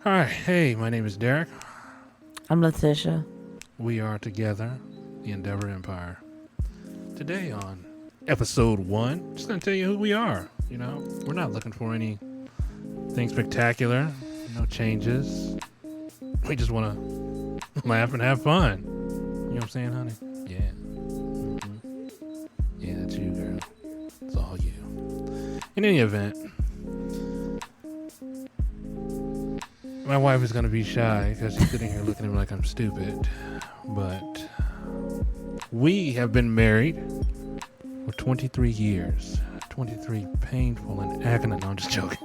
Hi, hey, my name is Derek. I'm Letitia. We are together, the Endeavor Empire. Today on episode 1, just going to tell you who we are. You know, we're not looking for anything spectacular, no changes. We just want to laugh and have fun. You know what I'm saying, honey? Yeah. Mm-hmm. Yeah, that's you, girl. It's all you. In any event, my wife is going to be shy because she's sitting here looking at me like I'm stupid. But we have been married for 23 years. 23 painful and agonizing. No, I'm just joking.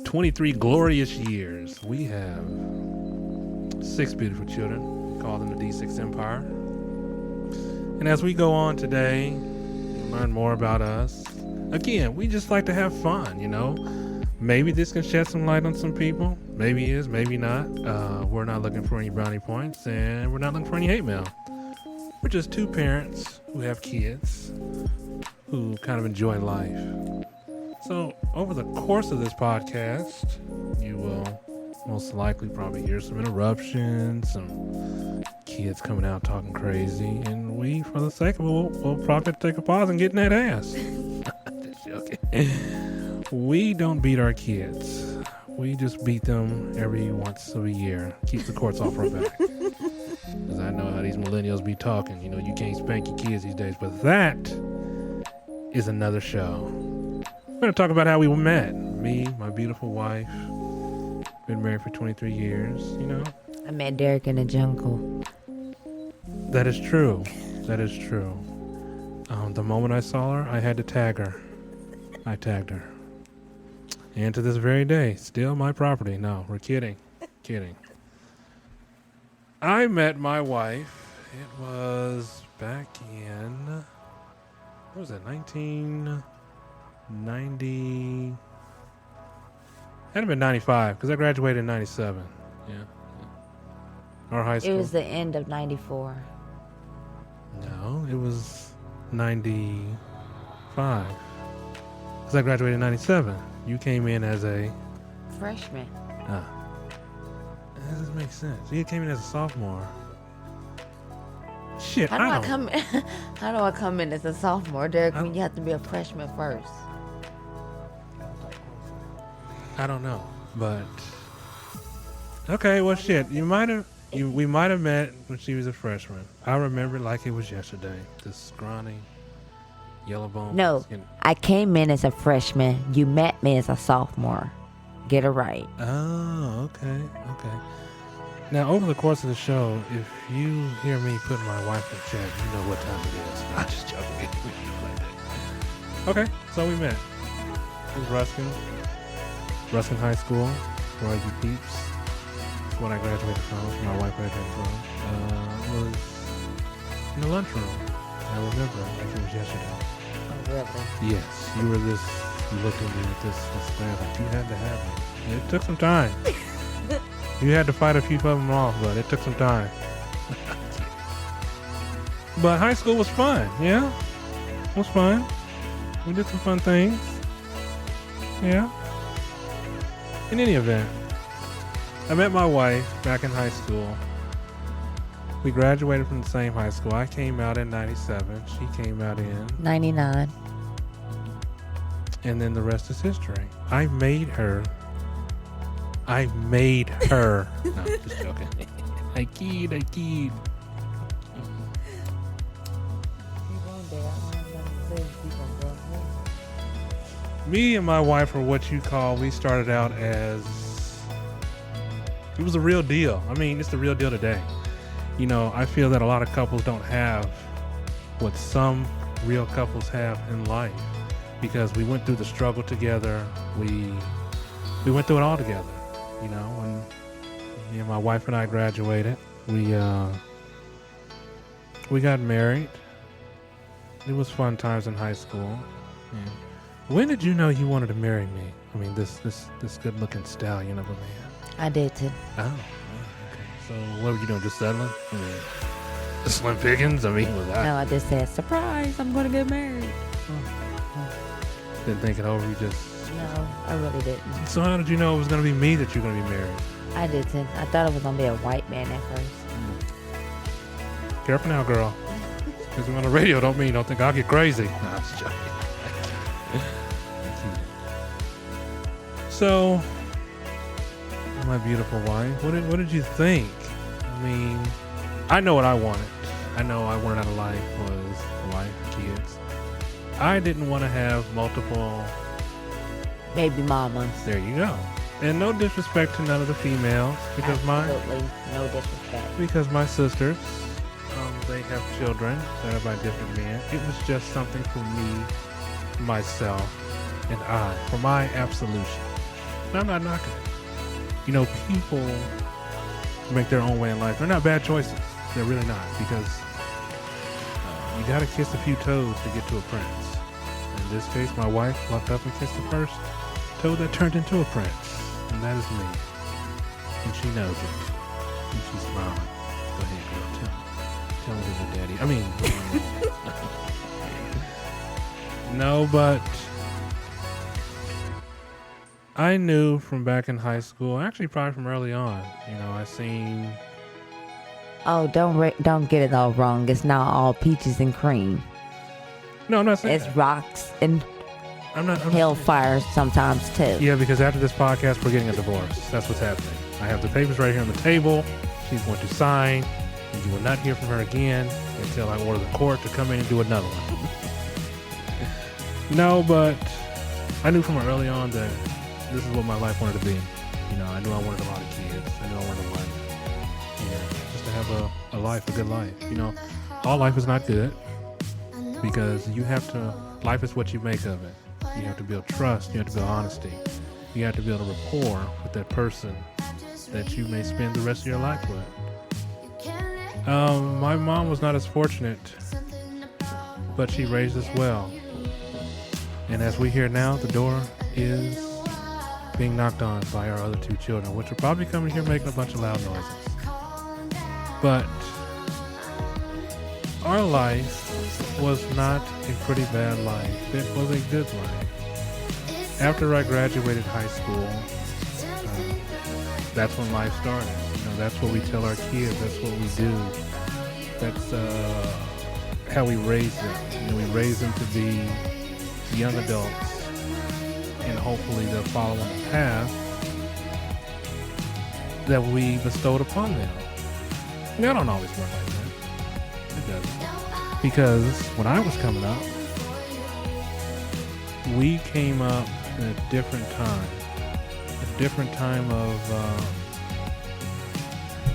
23 glorious years. We have 6 beautiful children. We call them the D6 Empire. And as we go on today, you'll learn more about us. Again, we just like to have fun, you know. Maybe this can shed some light on some people. Maybe it is, maybe not. We're not looking for any brownie points, and we're not looking for any hate mail. We're just 2 parents who have kids who kind of enjoy life. So over the course of this podcast, you will most likely probably hear some interruptions, some kids coming out talking crazy, and we, for the sake of it, we'll probably take a pause and get in that ass. Just joking. We don't beat our kids. We just beat them every once a year. Keep the courts off our back. Because I know how these millennials be talking. You know, you can't spank your kids these days. But that is another show. We're going to talk about how we met. Me, my beautiful wife. Been married for 23 years, you know. I met Derek in the jungle. That is true. That is true. The moment I saw her, I had to tag her. I tagged her. And to this very day, still my property. No, we're kidding. Kidding. I met my wife. It was back in, what was it, 1990? Had to been 95, because I graduated in 97. Yeah. Our high school. It was the end of 94. No, it was 95. Because I graduated in 97. You came in as a Freshman. that doesn't make sense. You came in as a sophomore. Shit, How do I come in as a sophomore, Derek, when you have to be a freshman first? I don't know, but okay. Well, shit. We might have met when she was a freshman. I remember it like it was yesterday. This scrawny, yellow bone. No, skin. I came in as a freshman. You met me as a sophomore. Get it right. Oh, okay. Now, over the course of the show, if you hear me putting my wife in chat, you know what time it is. I'm just joking. Okay, so we met. It was Ruskin High School, for all you peeps. That's what I graduated from. My wife graduated from. It was in the lunchroom. I remember it like it was yesterday. Oh, really? Yes, you were this. You looked at me with this glare like you had to have me. And it took some time. You had to fight a few of them off, but it took some time. But high school was fun, yeah? It was fun. We did some fun things. Yeah. In any event, I met my wife back in high school. We graduated from the same high school. I came out in 97. She came out in 99. And then the rest is history. I made her. No, just joking. I keyed. Me and my wife are what you call, we started out as, it was a real deal. I mean, it's the real deal today. You know, I feel that a lot of couples don't have what some real couples have in life. Because we went through the struggle together. We went through it all together. You know, when me and my wife and I graduated, we got married. It was fun times in high school. And when did you know you wanted to marry me? I mean, this good-looking stallion of a man. I did too. Oh, okay. So what were you doing? Just settling? I mean, slim pickings? I mean, was that? No, I just said, surprise, I'm going to get married. Didn't think it over. You just No, I really didn't. So how did you know it was going to be me that you're going to be married? I didn't. I thought it was gonna be a white man at first. Careful now, girl. Because we're on the radio, don't think I'll get crazy. No, I'm just joking. So, my beautiful wife, what did you think? I mean, I know what I wanted. I know I wanted out of life was a wife, kids. I didn't want to have multiple. Baby mamas. There you go. And no disrespect to none of the females, because Absolutely no disrespect. my sisters, they have children that are by different men. It was just something for me, myself, and I, for my absolution. And I'm not knocking it. You know, people make their own way in life. They're not bad choices. They're really not, because you gotta kiss a few toes to get to a prince. In this case, my wife walked up and kissed the first toe that turned into a prince. And that is me. And she knows it. And she's smiling. Go ahead, girl. Tell me to the daddy. I mean, no, but I knew from back in high school, actually probably from early on, you know, I seen. Oh, don't get it all wrong. It's not all peaches and cream. No, I'm not saying It's rocks and I'm hellfire sometimes too. Yeah, because after this podcast, we're getting a divorce. That's what's happening. I have the papers right here on the table. She's going to sign, and you will not hear from her again until I order the court to come in and do another one. No, but I knew from early on that this is what my life wanted to be. You know, I knew I wanted a lot of kids. I knew I wanted a wife. And just to have a life, a good life. You know, all life is not good, because you have to, life is what you make of it. You have to build trust. You have to build honesty. You have to build a rapport with that person that you may spend the rest of your life with. My mom was not as fortunate, but she raised us well. And as we hear now, the door is being knocked on by our other two children, which are probably coming here making a bunch of loud noises. But our life was not a pretty bad life. It was a good life. After I graduated high school, that's when life started. You know, that's what we tell our kids. That's what we do. That's how we raise them. You know, we raise them to be young adults, and hopefully they'll follow on the path that we bestowed upon them. And that don't always work like that. It doesn't. Because when I was coming up, we came up in a different time of,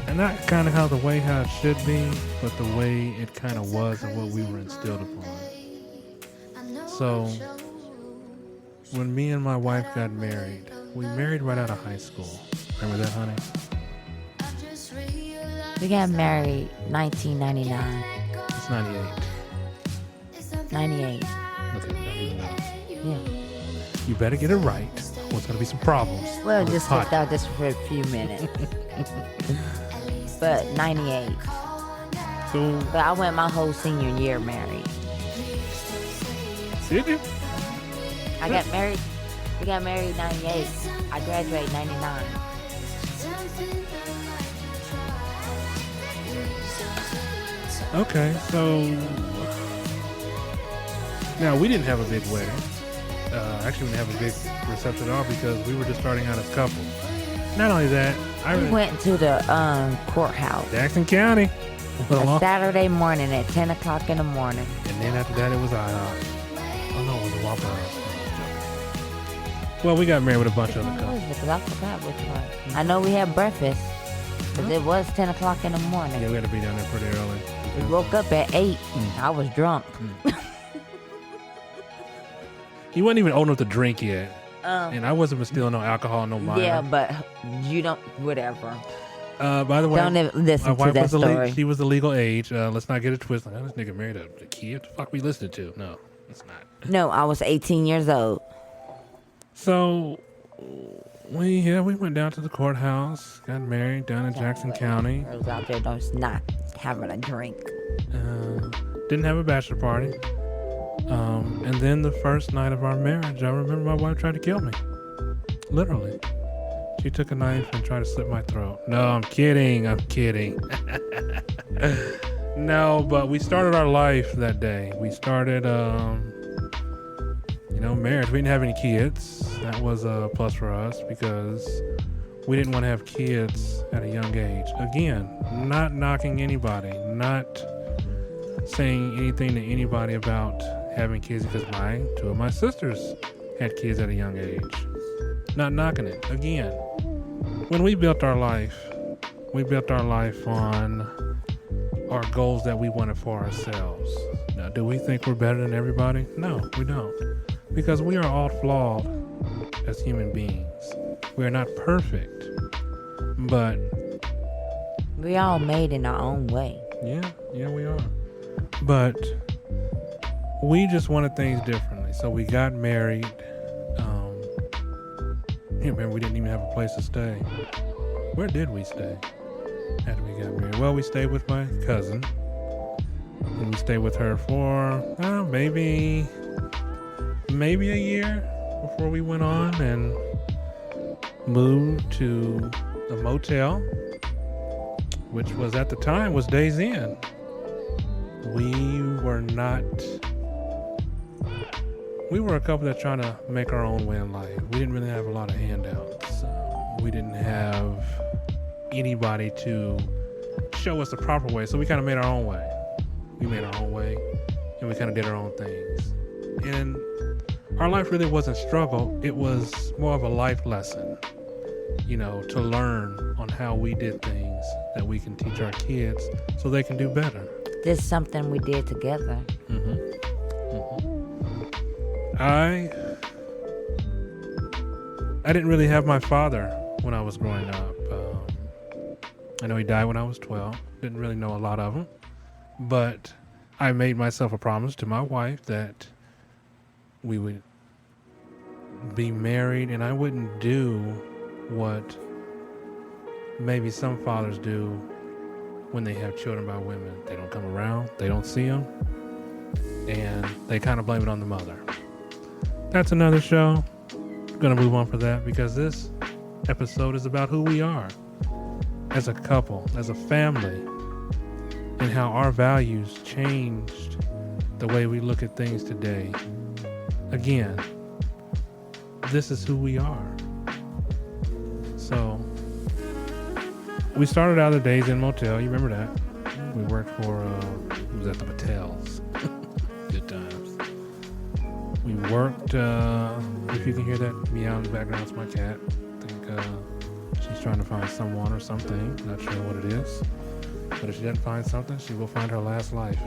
and not kind of the way how it should be, but the way it kind of was and what we were instilled upon. So when me and my wife got married, we married right out of high school. Remember that, honey? We got married 1999. It's 98. 98. Okay, don't even know. Yeah. You better get it right, or it's going to be some problems. Well, on this just slipped podcast. out just for a few minutes. But 98. So, But I went my whole senior year married. did you? I got married. We got married 98. I graduated 99. Okay, so now we didn't have a big wedding. Actually, we didn't have a big reception at all because we were just starting out as couples. Not only that, We went to the courthouse Jackson County. a Saturday morning at 10 o'clock in the morning. And then after that, it was IHOP. Oh no, it was a Waffle House. Well, we got married with a bunch of other couples. Because I forgot which one. I know we had breakfast, but it was 10 o'clock in the morning. Yeah, we had to be down there pretty early. We woke up at 8. I was drunk. You wasn't even old enough to drink yet. And I wasn't stealing no alcohol, no minor. Yeah, but you don't, whatever. By the way, Don't even my listen to wife that was story. she was the legal age. Let's not get it twisted. This nigga married a kid. What the fuck we listening to? No, it's not. No, I was 18 years old. So we went down to the courthouse, got married down in Jackson County. I was out there just not having a drink. Didn't have a bachelor party. And then the first night of our marriage, I remember my wife tried to kill me. Literally. She took a knife and tried to slit my throat. No, I'm kidding. No, but we started our life that day. We started, marriage. We didn't have any kids. That was a plus for us because we didn't want to have kids at a young age. Again, not knocking anybody, not saying anything to anybody about having kids because two of my sisters had kids at a young age. Not knocking it. Again, when we built our life on our goals that we wanted for ourselves. Now, do we think we're better than everybody? No, we don't. Because we are all flawed as human beings. We are not perfect, but we all made in our own way. Yeah, we are. But we just wanted things differently. So we got married. Remember, we didn't even have a place to stay. Where did we stay after we got married? Well, we stayed with my cousin. And we stayed with her for maybe a year before we went on and moved to a motel, which was at the time was Days Inn. We were a couple that trying to make our own way in life. We didn't really have a lot of handouts. We didn't have anybody to show us the proper way, so we kind of made our own way. We made our own way, and we kind of did our own things. And our life really wasn't struggle. It was more of a life lesson, to learn on how we did things that we can teach our kids so they can do better. This is something we did together. I didn't really have my father when I was growing up. I know he died when I was 12. Didn't really know a lot of him. But I made myself a promise to my wife that we would be married and I wouldn't do what maybe some fathers do when they have children by women. They don't come around, they don't see them, and they kind of blame it on the mother. That's another show. I'm going to move on for that because this episode is about who we are as a couple, as a family, and how our values changed the way we look at things today. Again, this is who we are. So, we started out the Days Inn Motel. You remember that? We worked for, it was at the Patels. Good times. We worked, if you can hear that meow in the background, it's my cat. I think she's trying to find someone or something. Not sure what it is. But if she doesn't find something, she will find her last life.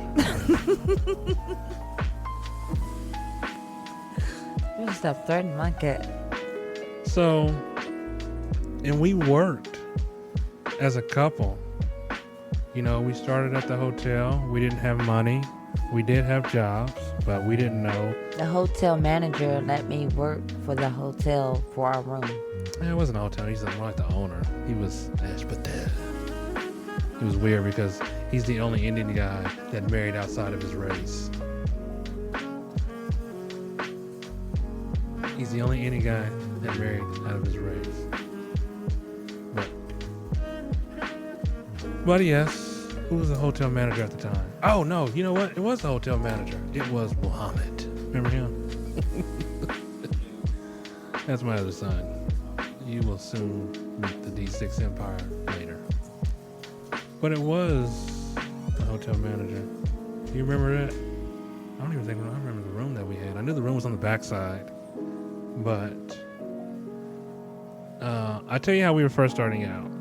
You stop threatening my cat. So, and we worked as a couple. We started at the hotel. We didn't have money. We did have jobs, but we didn't know. The hotel manager let me work for the hotel for our room. It wasn't a hotel. He's more like the owner. He was It was weird because he's the only Indian guy that married outside of his race. He's the only Indian guy that married out of his race. But yes, who was the hotel manager at the time? Oh no, you know what? It was the hotel manager. It was Muhammad. Remember him? That's my other son. You will soon meet the D6 Empire later. But it was the hotel manager. Do you remember that? I remember the room that we had. I knew the room was on the backside. But I tell you how we were first starting out.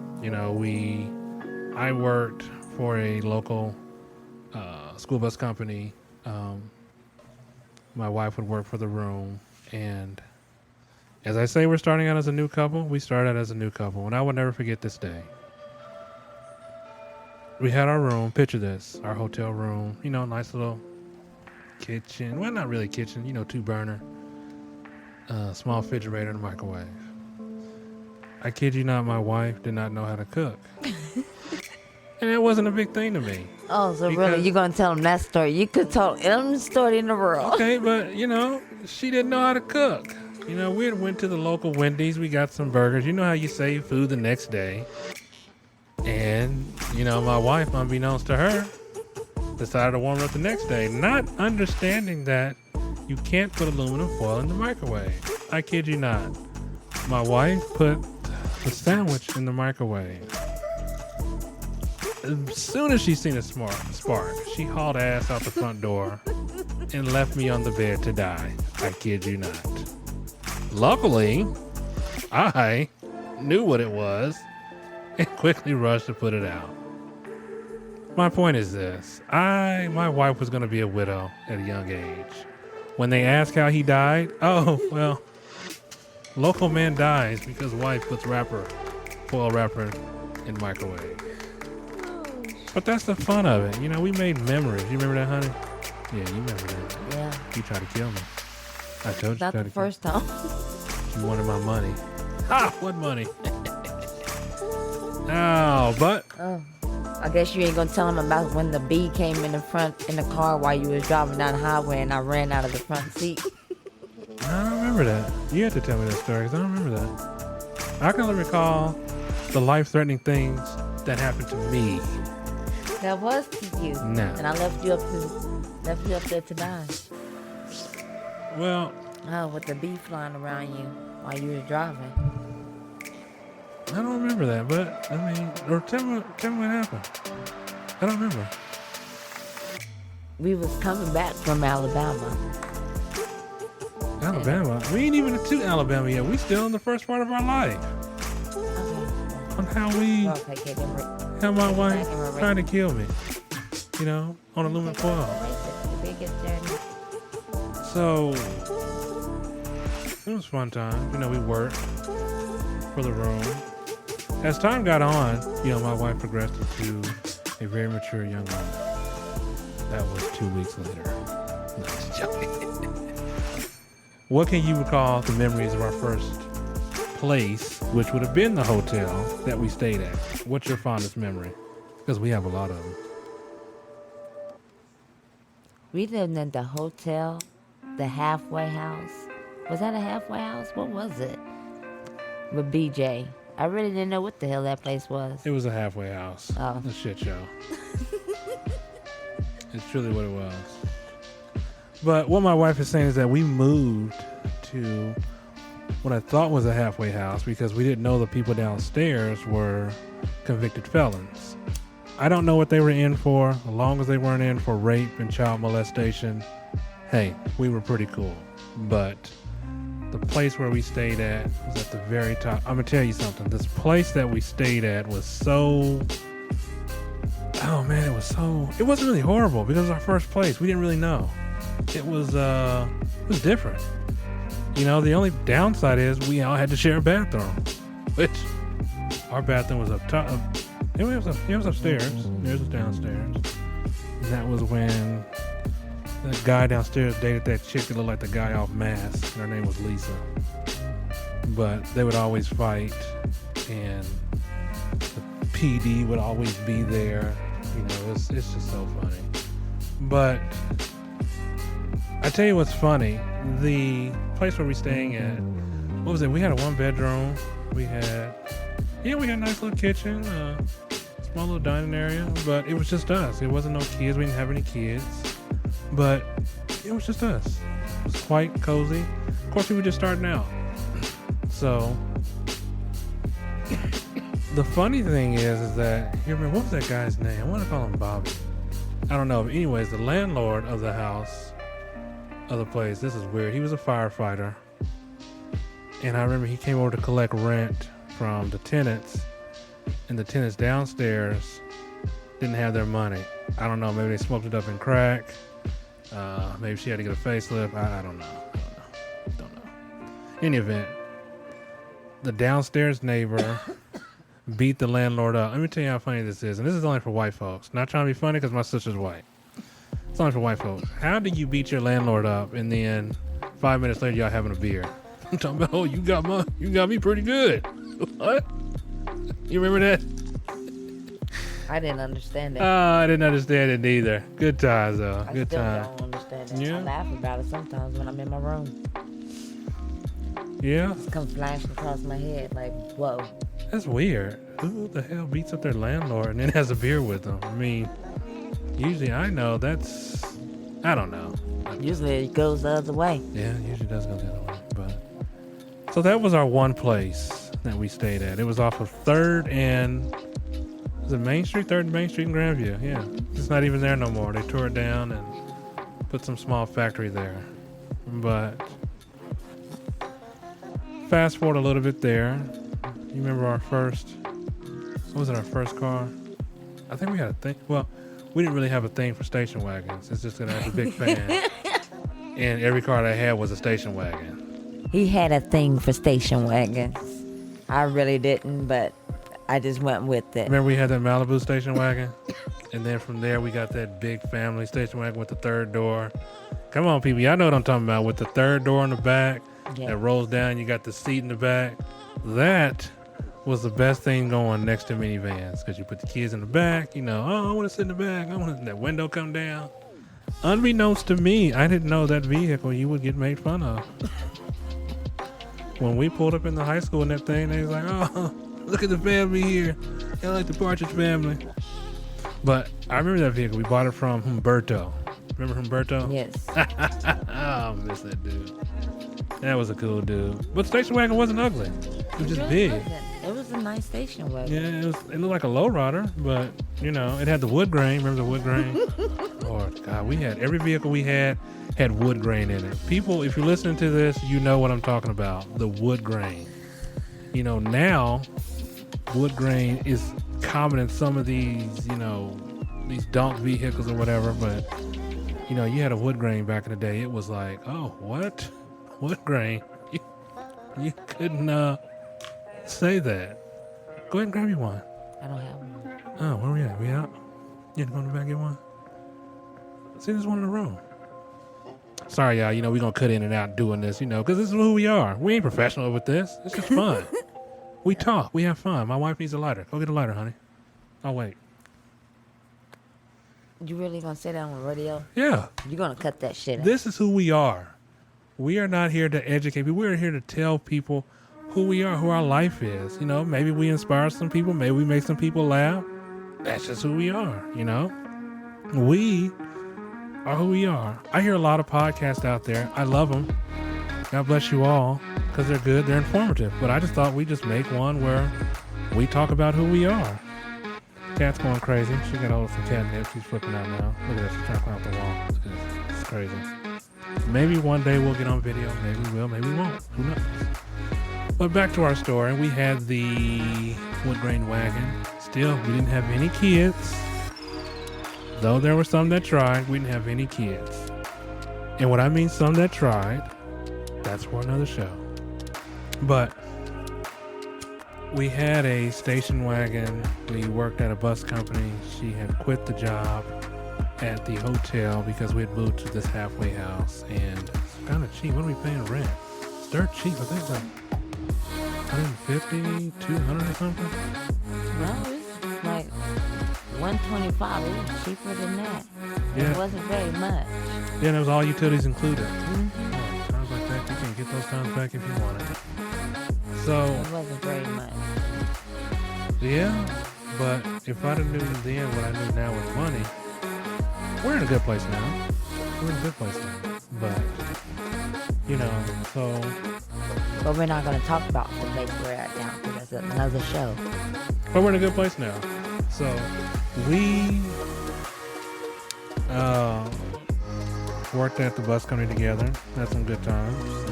I worked for a local school bus company. My wife would work for the room. And as I say, we're starting out as a new couple. We started as a new couple. And I will never forget this day. We had our room. Picture this. Our hotel room. Nice little kitchen. Well, not really kitchen. 2-burner. Small refrigerator and a microwave. I kid you not, my wife did not know how to cook. And it wasn't a big thing to me. Oh, so Because- really, you're gonna tell him that story? You could tell any story in the world. Okay, but she didn't know how to cook. We had went to the local Wendy's. We got some burgers. You know how you save food the next day. And, my wife, unbeknownst to her, decided to warm it up the next day, not understanding that you can't put aluminum foil in the microwave. I kid you not. My wife put the sandwich in the microwave. As soon as she seen a spark, she hauled ass out the front door and left me on the bed to die. I kid you not. Luckily, I knew what it was and quickly rushed to put it out. My point is this. My wife was going to be a widow at a young age. When they asked how he died, local man dies because wife puts foil wrapper in microwave. But that's the fun of it. We made memories. You remember that, honey? Yeah, you remember that. Yeah. You tried to kill me. I told you. Not the first time. You wanted my money. Ha! What money? Oh, but Oh. I guess you ain't gonna tell him about when the bee came in the car while you was driving down the highway and I ran out of the front seat. I don't remember that. You have to tell me that story because I don't remember that. I can only recall the life-threatening things that happened to me. That was to you. No. And I left you up there to die. Well, Oh, with the bee flying around you while you was driving. I don't remember that, but or tell me what happened. I don't remember. We was coming back from Alabama. Alabama? We ain't even to Alabama yet. We still in the first part of our life. Okay. On how my wife tried to kill me. On aluminum foil. The biggest journey. So it was fun time. We worked for the room. As time got on, my wife progressed into a very mature young woman. That was 2 weeks later. No, just joking. What can you recall the memories of our first place, which would have been the hotel that we stayed at? What's your fondest memory? Because we have a lot of them. We lived in the hotel, the halfway house. Was that a halfway house? What was it? With BJ. I really didn't know what the hell that place was. It was a halfway house. Oh. A shit show. It's truly what it was. But what my wife is saying is that we moved to what I thought was a halfway house because we didn't know the people downstairs were convicted felons. I don't know what they were in for. As long as they weren't in for rape and child molestation, hey, we were pretty cool. But the place where we stayed at was at the very top. I'm going to tell you something. This place that we stayed at was so... Oh, man, it wasn't really horrible because it was our first place. We didn't really know. It was different. The only downside is we all had to share a bathroom, which our bathroom was up top. It was upstairs. Theirs was downstairs. And that was when the guy downstairs dated that chick that looked like the guy off Mask. Her name was Lisa. But they would always fight, and the PD would always be there. It's just so funny. But I tell you what's funny. The place where we're staying at, what was it? We had a 1-bedroom. We had a nice little kitchen, small little dining area, but it was just us. It wasn't no kids. We didn't have any kids, but it was just us. It was quite cozy. Of course, we were just starting out. So the funny thing is that, what was that guy's name? I want to call him Bobby. I don't know. But anyways, the landlord of the house, of the place, this is weird. He was a firefighter. And I remember he came over to collect rent from the tenants. And the tenants downstairs didn't have their money. I don't know. Maybe they smoked it up in crack. Maybe she had to get a facelift. I don't know. In any event, the downstairs neighbor beat the landlord up. Let me tell you how funny this is. And this is only for white folks. Not trying to be funny because my sister's white. It's only for white folks. How do you beat your landlord up and then 5 minutes later y'all having a beer? I'm talking about, you got me pretty good. What? You remember that? I didn't understand it. I didn't understand it either. Good times, though. I Good still times. don't understand it. Yeah. I laugh about it sometimes when I'm in my room. Yeah, It comes flashing across my head like, whoa. that's weird. Who the hell beats up their landlord and then has a beer with them? I mean, usually I know that's... I don't know. Usually it goes the other way. Yeah, it usually does go the other way. But so that was our one place that we stayed at. It was off of 3rd and... Is it Main Street? 3rd and Main Street in Grandview. Yeah. It's not even there no more. They tore it down and put some small factory there. But... Fast forward a little bit there. You remember our first... What was it, our first car? I think we had a thing... Well, we didn't really have a thing for station wagons. It's just that I was a big fan. And every car that I had was a station wagon. He had a thing for station wagons. I really didn't, but I just went with it. Remember we had that Malibu station wagon? And then from there we got that big family station wagon with the 3rd door. Come on, people. Y'all know what I'm talking about. With the 3rd door in the back Yeah. that rolls down. You got the seat in the back. That was the best thing going next to minivans. Because you put the kids in the back. You know, oh, I want to sit in the back. I want that window come down. Unbeknownst to me, I didn't know that vehicle you would get made fun of. When we pulled up in the high school and that thing, they was like, oh, look at the family here. They like the Partridge Family. But I remember that vehicle. We bought it from Humberto. Remember Humberto? Yes. Oh, I miss that dude. That was a cool dude. But the station wagon wasn't ugly. It was just really big. wasn't. It was a nice station wagon. Yeah, it looked like a lowrider, but, you know, it had the wood grain. Remember the wood grain? Lord, God, we had, every vehicle we had wood grain in it. People, if you're listening to this, you know what I'm talking about. The wood grain. You know, now, wood grain is common in some of these, you know, these donk vehicles or whatever, but, you know, you had a wood grain back in the day. It was like, oh, what? Wood grain? You couldn't say that. Go ahead and grab you one. I don't have one. Oh, where we at? We out? You had to go in the back and get one? See, there's one in the room. Sorry, y'all. You know, we're going to cut in and out doing this, you know, because this is who we are. We ain't professional with this. It's just fun. We talk. We have fun. My wife needs a lighter. Go get a lighter, honey. I'll wait. You really gonna say that on the radio? Yeah. You gonna cut that shit out? This is who we are. We are not here to educate people. We're here to tell people who we are, who our life is. You know, maybe we inspire some people. Maybe we make some people laugh. That's just who we are, you know? We are who we are. I hear a lot of podcasts out there. I love them. God bless you all, because they're good. They're informative. But I just thought we'd just make one where we talk about who we are. Cat's going crazy. She got hold of some catnip. She's flipping out now. Look at this. She's trying to climb up the wall. Look at this. It's crazy. Maybe one day we'll get on video. Maybe we will. Maybe we won't. Who knows? But back to our story. We had the wood grain wagon. Still, we didn't have any kids. Though there were some that tried, we didn't have any kids. And what I mean some that tried, that's for another show. But we had a station wagon. We worked at a bus company. She had quit the job at the hotel because we had moved to this halfway house. And it's kind of cheap. What are we paying rent? It's dirt cheap. I think it's like 150, 200 or something. No, it's like 125. It was cheaper than that. Yeah. It wasn't very much. Yeah, and it was all utilities included. Mm-hmm. Oh, times like that, you can get those times back if you want it. So, It wasn't very much. yeah, but if I'd have knew then what I knew now with money, we're in a good place now. We're in a good place now. But, you know, so, But we're not gonna talk about the place we're at now because that's another show. but we're in a good place now. So, we worked at the bus company together. Had some good times.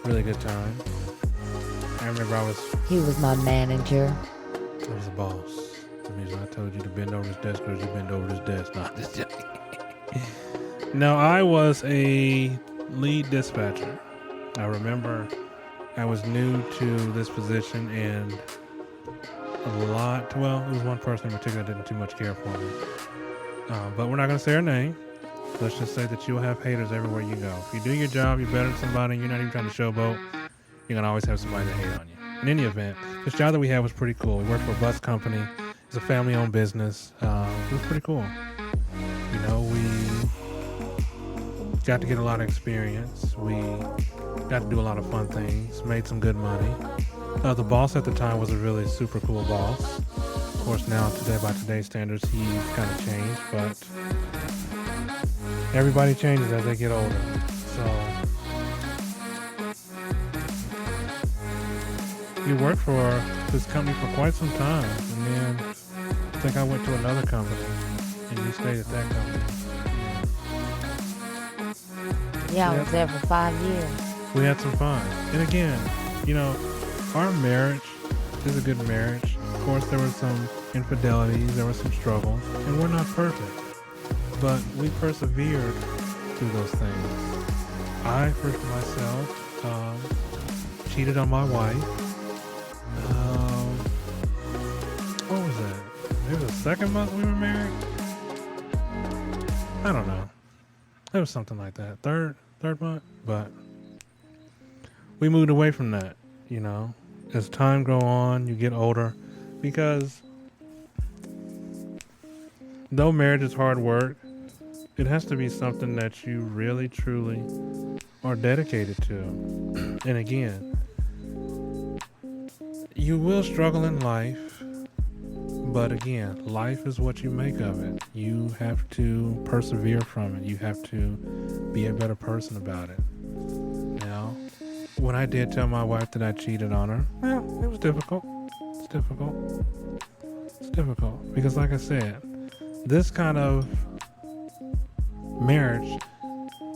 Really good time. I remember He was my manager. I was the boss. That means I told you to bend over this desk because you bend over this desk. No, I'm just joking. No, I was a lead dispatcher. I remember I was new to this position and it was one person in particular that didn't too much care for me. But we're not going to say her name. Let's just say that you'll have haters everywhere you go. If you do your job, you're better than somebody, and you're not even trying to showboat, you're going to always have somebody to hate on you. In any event, this job that we had was pretty cool. We worked for a bus company, It's a family-owned business. It was pretty cool. We got to get a lot of experience. We got to do a lot of fun things. Made some good money. The boss at the time was a really super cool boss. Of course, now today, by today's standards, he's kind of changed, but everybody changes as they get older. So he worked for this company for quite some time, and then I think I went to another company, and you stayed at that company. Yeah, I was there for 5 years. We had some fun. And again, our marriage is a good marriage. Of course, there were some infidelities, there were some struggles, and we're not perfect. But we persevered through those things. I, first myself, cheated on my wife. What was that? It was the second month we were married? I don't know. It was something like that. Third month? But we moved away from that, As time go on, you get older. Because though marriage is hard work, it has to be something that you really, truly are dedicated to. And again, you will struggle in life, but again, life is what you make of it. You have to persevere from it. You have to be a better person about it. Now, when I did tell my wife that I cheated on her, well, it was difficult. It's difficult because, like I said, this kind of marriage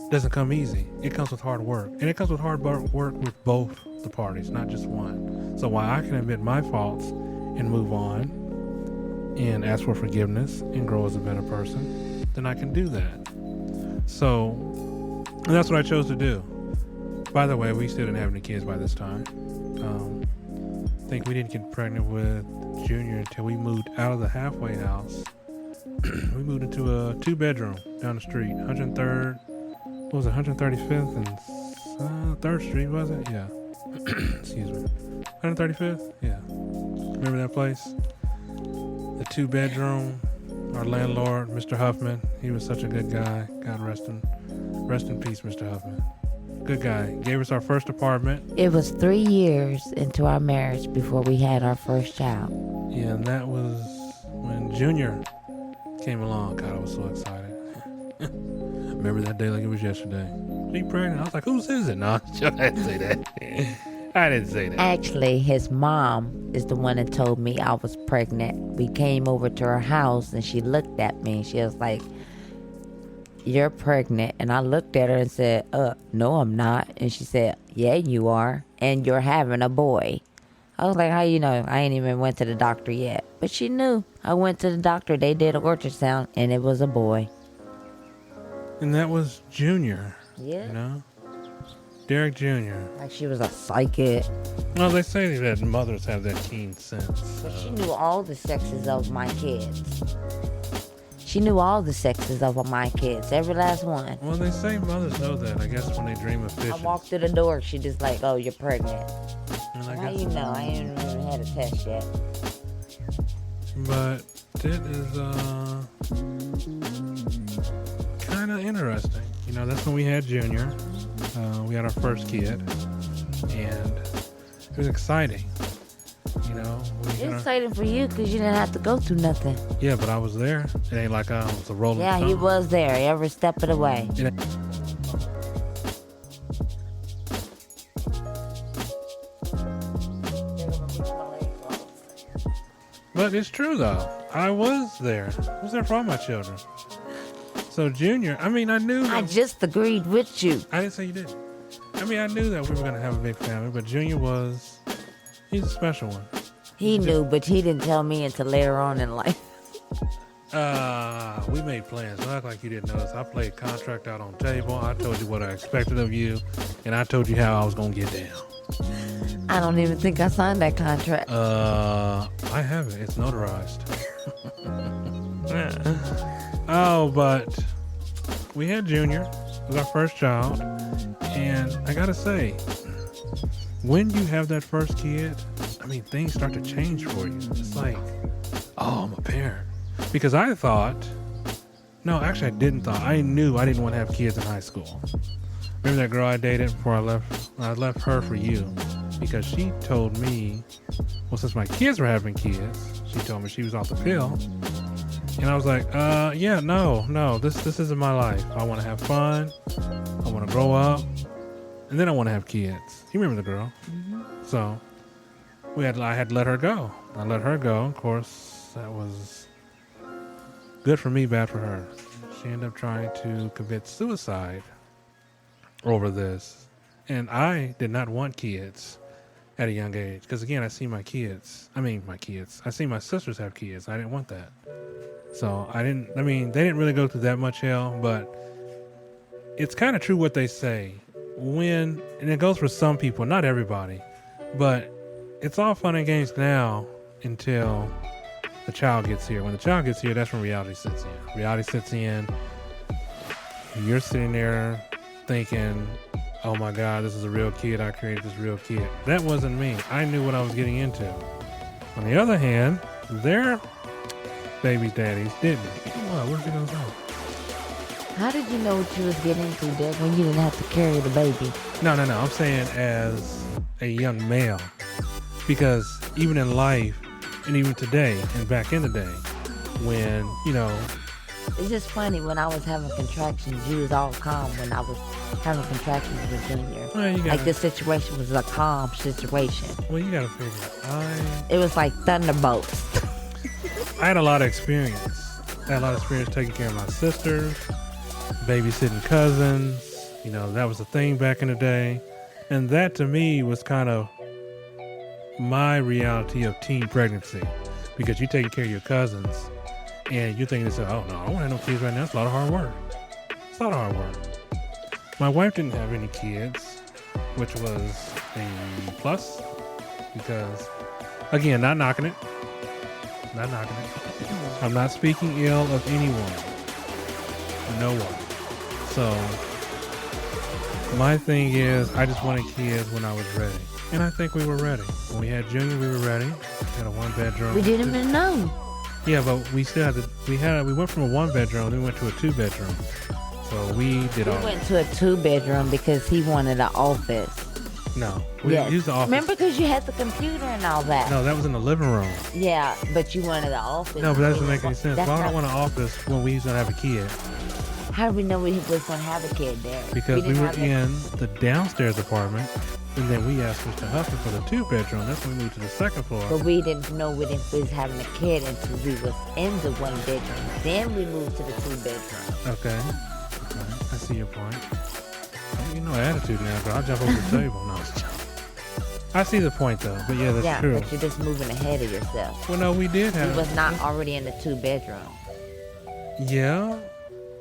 doesn't come easy. It comes with hard work, and it comes with hard work with both the parties, not just one. So while I can admit my faults and move on and ask for forgiveness and grow as a better person, then I can do that. So that's what I chose to do. By the way, we still didn't have any kids by this time. I think we didn't get pregnant with Junior until we moved out of the halfway house. We moved into a 2-bedroom down the street, 103rd, what was it, 135th and 3rd Street, was it? Yeah. Excuse me. 135th? Yeah. Remember that place? The 2-bedroom. Our landlord, Mr. Huffman, he was such a good guy. God rest in peace, Mr. Huffman. Good guy. Gave us our first apartment. It was 3 years into our marriage before we had our first child. Yeah, and that was when Junior came along. God, I was so excited. Remember that day like it was yesterday. She pregnant. I was like, whose is it? No, I didn't say that. I didn't say that. Actually, his mom is the one that told me I was pregnant. We came over to her house and she looked at me and she was like, "You're pregnant." And I looked at her and said, "No, I'm not." And she said, "Yeah, you are. And you're having a boy." I was like, "How you know?" I ain't even went to the doctor yet. But she knew. I went to the doctor. They did an ultrasound and it was a boy. And that was Junior. Yeah. Derek Jr. Like she was a psychic. Well, they say that mothers have that keen sense. But she knew all the sexes of my kids. She knew all the sexes of my kids, every last one. Well, they say mothers know that, I guess, when they dream of fishes. I walked through the door, she just like, "Oh, you're pregnant." And How you know? I ain't even had a test yet. But it is kind of interesting. That's when we had Junior. We had our first kid, and it was exciting. It's exciting for you because you didn't have to go through nothing. Yeah, but I was there. It ain't like I was a rolling Yeah, stone. he was there every step of the way. But it's true, though. I was there. I was there for all my children. So Junior, I knew. I just agreed with you. I didn't say you didn't. I knew that we were going to have a big family, but Junior he's a special one. He knew, but he didn't tell me until later on in life. We made plans. Don't act like you didn't notice. I played contract out on table. I told you what I expected of you, and I told you how I was going to get down. I don't even think I signed that contract. I haven't. It's notarized. Oh, but we had Junior. It was our first child. And I got to say, when you have that first kid, things start to change for you. It's like oh, I'm a parent. Because I thought, no, actually I didn't thought. I knew I didn't want to have kids in high school. Remember that girl I dated before I left? I left her for you because she told me, well, since my kids were having kids, she told me she was off the pill. And I was like, yeah, no, this isn't my life. I want to have fun. I want to grow up. And then I want to have kids. You remember the girl? Mm-hmm. So I had to let her go. I let her go. Of course, that was good for me, bad for her. She ended up trying to commit suicide over this. And I did not want kids at a young age. Because again, I see my kids. I see my sisters have kids. I didn't want that. So they didn't really go through that much hell, but it's kind of true what they say. And it goes for some people, not everybody, but it's all fun and games now until the child gets here. When the child gets here, that's when reality sets in. Reality sets in. You're sitting there thinking, oh my God, this is a real kid. I created this real kid. That wasn't me. I knew what I was getting into. On the other hand, their baby daddies didn't. What? Where's it going to go? How did you know what you was getting into, Dick, when you didn't have to carry the baby? No. I'm saying as a young male. Because even in life, and even today, and back in the day, when, It's just funny, when I was having contractions, you was all calm when I was having contractions with Junior. Well, like this situation was a calm situation. Well, you gotta figure it was like thunderbolts. I had a lot of experience. I had a lot of experience taking care of my sisters, babysitting cousins. That was the thing back in the day. And that to me was kind of my reality of teen pregnancy. Because you're taking care of your cousins and you're thinking, oh no, I don't have no kids right now. It's a lot of hard work. It's a lot of hard work. My wife didn't have any kids, which was a plus. Because, again, not knocking it. I'm not speaking ill of anyone. No one. So, my thing is, I just wanted kids when I was ready. And I think we were ready. When we had Junior, we were ready. We had a 1-bedroom. We didn't even know. Yeah, but we still had we went from a 1-bedroom, then we went to a 2-bedroom. So we went to a 2-bedroom because he wanted an office. No, we used the office. Remember, because you had the computer and all that. No, that was in the living room. Yeah, but you wanted the office. No, but that doesn't make any sense. Why would I want an office when we was going to have a kid? How did we know we was going to have a kid there? Because we were in the downstairs apartment, and then we asked Mr. Huffman for the 2-bedroom. That's when we moved to the 2nd floor. But we didn't know we was having a kid until we was in the 1-bedroom. Then we moved to the 2-bedroom. Okay. I see your point. Attitude now, but I'll jump over the table. No, I see the point though, but yeah, that's true. Yeah, but you're just moving ahead of yourself. Well, no, we did have. We was not already in the 2-bedroom. Yeah.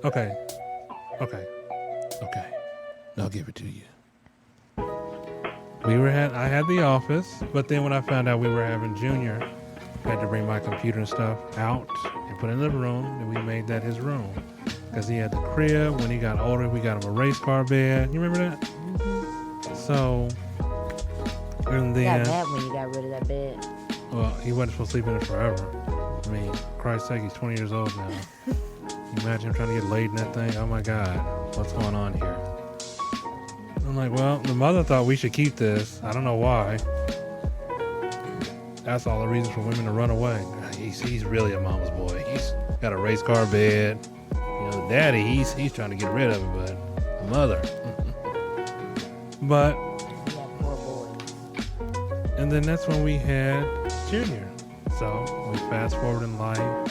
Okay. I'll give it to you. I had the office, but then when I found out we were having Junior, I had to bring my computer and stuff out and put it in the room, and we made that his room. Because he had the crib. When he got older, we got him a race car bed. You remember that? Mm-hmm. So, and then... You got mad when you got rid of that bed. Well, he wasn't supposed to sleep in it forever. I mean, Christ's sake, he's 20 years old now. Can you imagine him trying to get laid in that thing? Oh my God, what's going on here? I'm like, well, the mother thought we should keep this. I don't know why. That's all the reason for women to run away. He's really a mama's boy. He's got a race car bed. The daddy, he's trying to get rid of it, but the mother. But, and then that's when we had Junior. So we fast forward in life.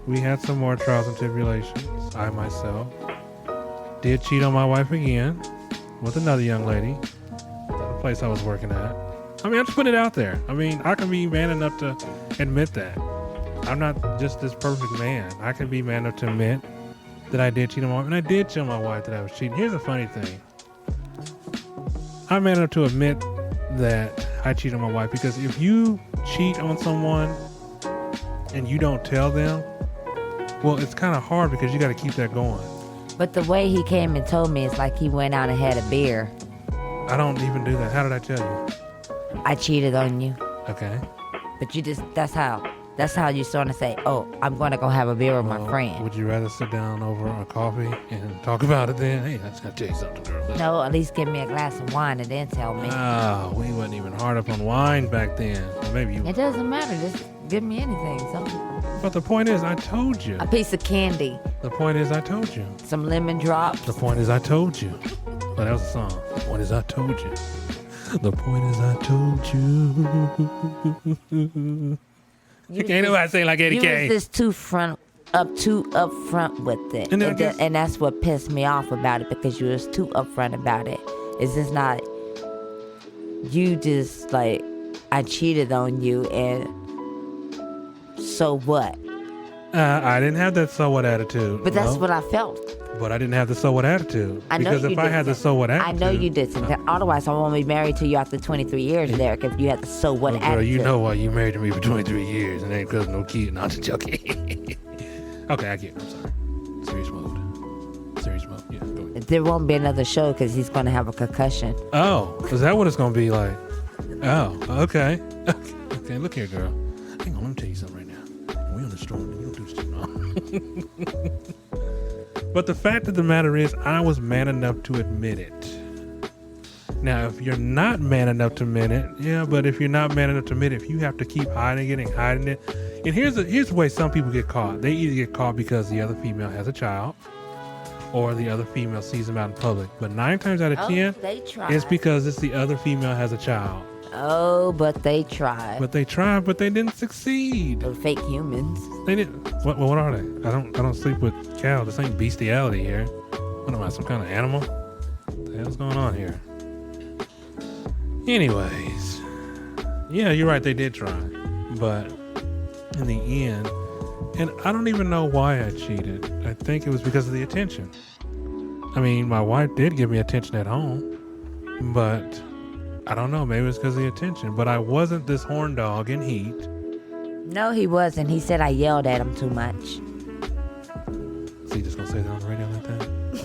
We had some more trials and tribulations. I myself did cheat on my wife again with another young lady at a place I was working at. I just put it out there. I can be man enough to admit that. I'm not just this perfect man. I can be man enough to admit that I did cheat on my wife. And I did tell my wife that I was cheating. Here's the funny thing. I'm man enough to admit that I cheat on my wife, because if you cheat on someone and you don't tell them, well, it's kind of hard because you got to keep that going. But the way he came and told me, it's like he went out and had a beer. I don't even do that. How did I tell you? I cheated on you. Okay. But that's how you sort of say, oh, I'm going to go have a beer with my Well, friend. Would you rather sit down over a coffee and talk about it then? Hey, I just gotta tell you something, girl. No, at least give me a glass of wine and then tell me. Oh, we wasn't even hard up on wine back then. Maybe you. It doesn't matter. Just give me anything. But the point is, I told you. A piece of candy, The point is, I told you. some lemon drops. The point is, I told you. Oh, that was a song. The point is, I told you. The point is, I told you. Ain't nobody say like Eddie You K. was just too upfront with it, And then I and, guess- and that's what pissed me off about it, because you was too upfront about it. It's just not. You just like, I cheated on you, and so what? I didn't have that so what attitude. But that's no. what I felt. But I didn't have the so what attitude. I know Because you if I had the didn't. so what I attitude. know you didn't. Otherwise, I won't be married to you after 23 years, Derek. If you had the so what Well, girl, attitude. you know why you married me for 23 years and ain't because no kid. Not to joking. Okay, I get it. I'm sorry. Serious mode. Serious mode. Yeah, go ahead. There won't be another show because he's going to have a concussion. Oh, is that what it's going to be like? Oh, okay. Okay, look here, girl. Hang on, let me tell you something right now. We on the storm, and you don't do this to me. But the fact of the matter is, I was man enough to admit it. Now, if you're not man enough to admit it, yeah, but if you're not man enough to admit it, if you have to keep hiding it and hiding it, and here's the way some people get caught. They either get caught because the other female has a child, or the other female sees them out in public. But 9 times out of 10, they tried. it's because it's the other female has a child. Oh, but they tried. But they tried, but they didn't succeed. They're fake humans. They didn't. What are they? I don't sleep with cows. This ain't bestiality here. What am I, some kind of animal? What the hell's going on here? Anyways, yeah, you're right. They did try, but in the end, and I don't even know why I cheated. I think it was because of the attention. I mean, my wife did give me attention at home, but I don't know. Maybe it's because of the attention. But I wasn't this horn dog in heat. No, he wasn't. He said I yelled at him too much. So you just gonna say that on the radio like that? That's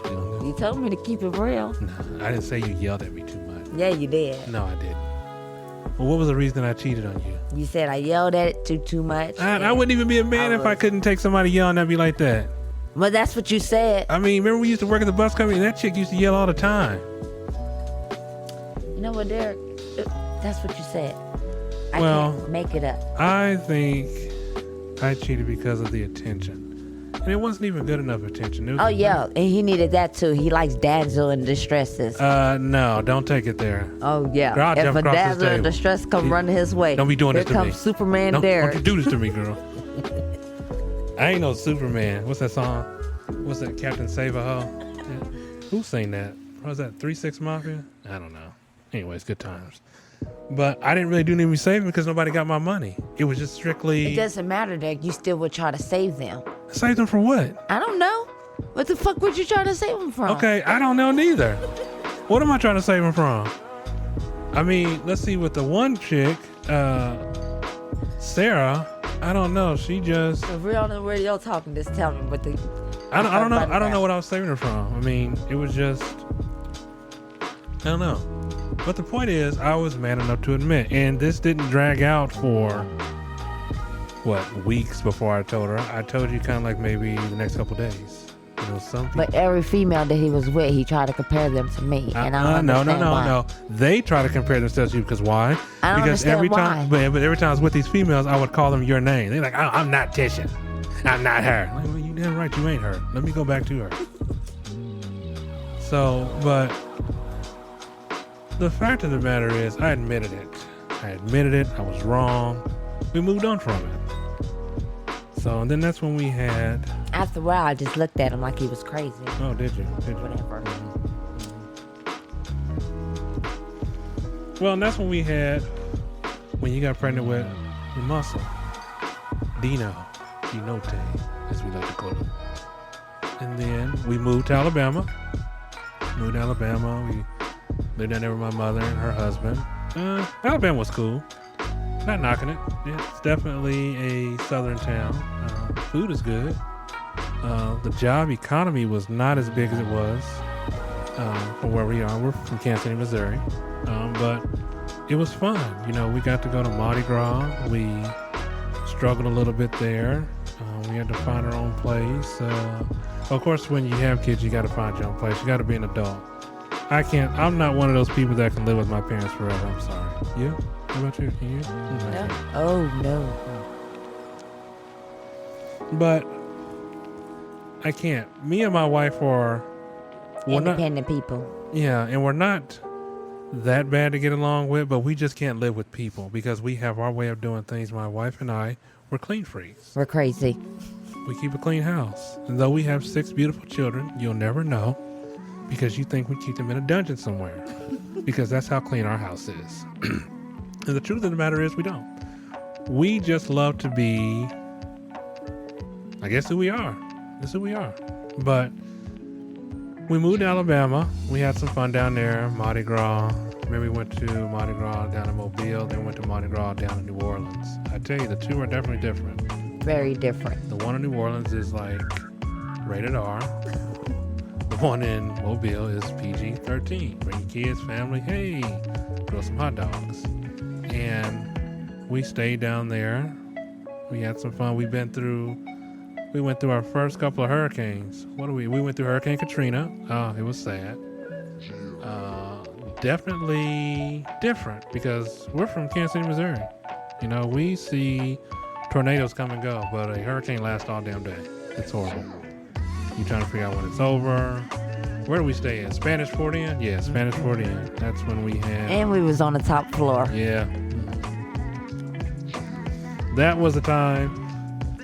what you gonna do? You told me to keep it real. No, I didn't say you yelled at me too much. Yeah, you did. No, I didn't. Well, what was the reason I cheated on you? You said I yelled at it too much. I wouldn't even be a man if I couldn't take somebody yelling at me like that. Well, that's what you said. I mean, remember we used to work at the bus company and that chick used to yell all the time. You know what, Derek? That's what you said. I Well, can't make it up. I think I cheated because of the attention. And it wasn't even good enough attention. It was Oh, yeah. And he needed that, too. He likes damsel in distresses. No, don't take it there. Oh, yeah. Girl, I'll If jump a across this damsel in table. distress come running his way, Don't be doing here this to me. comes Superman Don't Derek. you do this to me, girl. I ain't no Superman. What's that song? What's that, Captain Save-A-Ho? Yeah. Who sang that? What was that, 3-6 Mafia? I don't know. Anyways, good times. But I didn't really do any saving because nobody got my money. It was just It strictly... doesn't matter, Derek. You still would try to save them. Save them for what? I don't know. What the fuck would you try to save them from? Okay, I don't know neither. What am I trying to save them from? I mean, let's see, with the one chick, Sarah, I don't know. She just... If we're on the radio talking, just tell me what the... I don't know. I don't know what I was saving her from. I mean, it was just... I don't know. But the point is, I was man enough to admit, and this didn't drag out for, weeks before I told her. I told you kind of like maybe the next couple days. You know, some people... But every female that he was with, he tried to compare them to me, and I don't no, understand why. no. They try to compare themselves to you because why? I don't Because understand every time, why. but every time I was with these females, I would call them your name. They're like, I'm not Tisha. I'm not her. Like, well, you damn right, you ain't her. Let me go back to her. So, but the fact of the matter is, I admitted it. I was wrong. We moved on from it. So, and then that's when we had... After a while, I just looked at him like he was crazy. Oh, did you? Whatever. Well, and that's when we had, when you got pregnant with your muscle, Dinote, as we like to call him. And then we moved to Alabama. We lived down there with my mother and her husband. Alabama was cool. Not knocking it. It's definitely a southern town. Food is good. The job economy was not as big as it was from where we are. We're from Kansas City, Missouri. But it was fun. You know, we got to go to Mardi Gras. We struggled a little bit there. We had to find our own place. Of course, when you have kids, you got to find your own place. You got to be an adult. I'm not one of those people that can live with my parents forever. I'm sorry. You? What about you? Can you? No. Oh, no. But I can't. Me and my wife are Independent people. Yeah, and we're not that bad to get along with, but we just can't live with people because we have our way of doing things. My wife and I, we're clean freaks. We're crazy. We keep a clean house. And though we have 6 beautiful children, you'll never know because you think we keep them in a dungeon somewhere because that's how clean our house is. And the truth of the matter is we don't. We just love to be, I guess, who we are. That's who we are. But we moved to Alabama. We had some fun down there. Mardi Gras. Maybe we went to Mardi Gras down in Mobile. Then we went to Mardi Gras down in New Orleans. I tell you, the two are definitely different. Very different. The one in New Orleans is like rated R. The one in Mobile is PG-13. Bring your kids, family. Hey, grill some hot dogs. And we stayed down there. We had some fun. We went through our first couple of hurricanes. We went through Hurricane Katrina. Oh, it was sad. Definitely different because we're from Kansas City, Missouri. You know, we see tornadoes come and go, but a hurricane lasts all damn day. It's horrible. You trying to figure out when it's over. Where do we stay at? Spanish Fort Inn? Yeah, Spanish Fort Inn. That's when we had... And we was on the top floor. Yeah. That was the time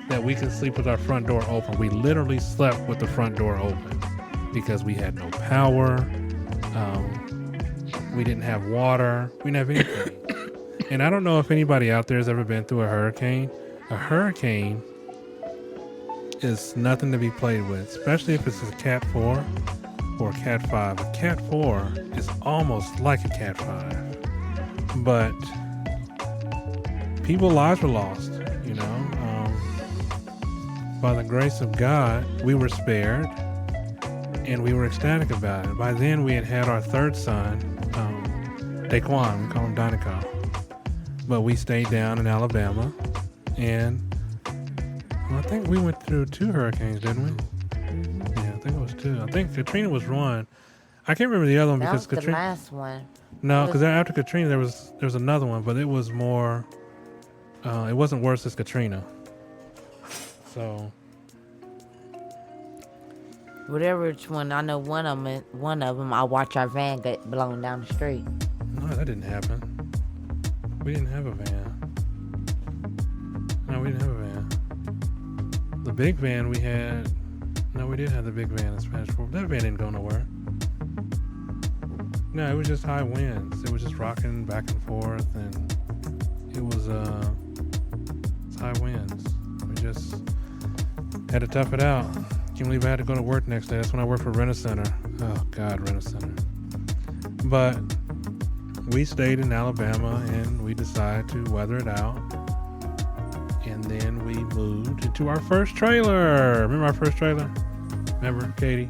that we could sleep with our front door open. We literally slept with the front door open because we had no power. We didn't have water. We didn't have anything. And I don't know if anybody out there has ever been through a hurricane. A hurricane is nothing to be played with, especially if it's a Cat 4 or a Cat 5. A Cat 4 is almost like a Cat 5. But people's lives were lost, you know. By the grace of God, we were spared, and we were ecstatic about it. By then, we had our third son, Daquan. We call him Dinoco. But we stayed down in Alabama, and I think we went through 2 hurricanes, didn't we? Yeah, I think it was 2. I think Katrina was one. I can't remember the other one That because was Katrina. the last one. No, because after Katrina, there was another one, but it was more. It wasn't worse as Katrina. So. Whatever which one, I know one of them. I watch our van get blown down the street. No, that didn't happen. We didn't have a van. No, we didn't have a van. The big van we had. No, we did have the big van in Spanish Fort. That van didn't go nowhere. No, it was just high winds. It was just rocking back and forth, and it was high winds. We just had to tough it out. Can't believe I had to go to work next day. That's when I worked for Rent-A-Center. Oh God, Rent-A-Center. But we stayed in Alabama and we decided to weather it out. And then we moved into our first trailer. Remember our first trailer? Remember, Katie?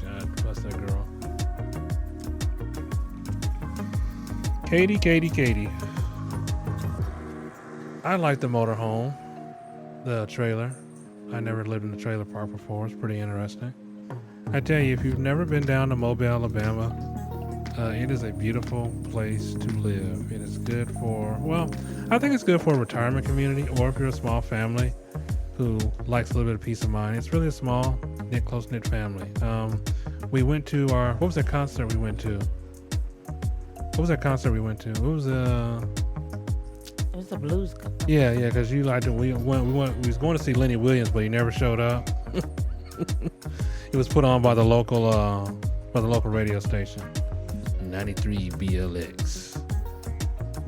God, bless that girl. Katie. I like the motorhome, the trailer. I never lived in a trailer park before. It's pretty interesting. I tell you, if you've never been down to Mobile, Alabama, it is a beautiful place to live. It is good for, I think it's good for a retirement community, or if you're a small family who likes a little bit of peace of mind. It's really a small, close-knit family. We went to what was that concert we went to? It was a blues concert. Yeah, because you liked it. We was going to see Lenny Williams, but he never showed up. It was put on by the local radio station, 93 BLX.